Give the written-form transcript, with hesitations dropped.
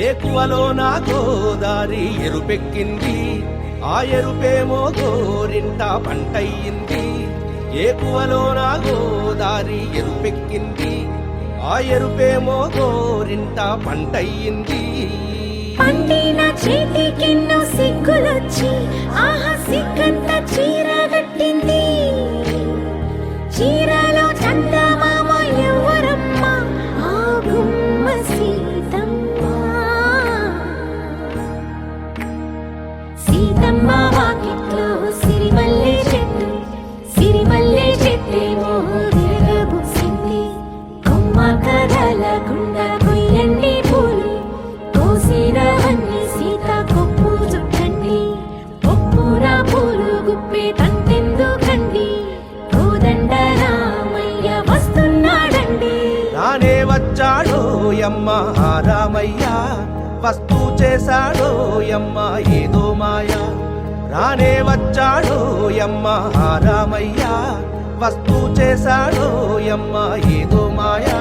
ఏకువలో నా గోదారి ఎరుపెక్కింది, ఆ ఎరుపేమో గోరింట పంటయ్యింది. ఏకువలో నా గోదారి ఎరుపెక్కింది, ఆ ఎరుపేమో గోరింట పంటయ్యింది. పండిన చేతికెన్నో సిగ్గులొచ్చి ఆహా సిగ్గంత చీర కట్టింది. చీరలో చందమామ ఎవరమ్మ, ఆ గుమ్మ సీతమ్మ. సీతమ్మ వాకిట్లో సిరిమల్లె చెట్టు, సిరిమల్లె చెట్టేమో విరగబూసింది. కొమ్మ కదలకుండా కొయ్యండి పూలు, కోసినవన్నీ సీత కొప్పు చుట్టండి. కొప్పున పూలు గుప్పే తంతెందుకండి, కోదండ రామయ్య వస్తున్నాడండి. రానే వచ్చాడో యమ్మ ఆ రామయ్య, వస్తూ చేశాడో యమ్మ ఏదో మాయ. రానే వచ్చాడో యమ్మ ఆ రామయ్య, వస్తూ చేశాడో యమ్మ ఏదో మాయా.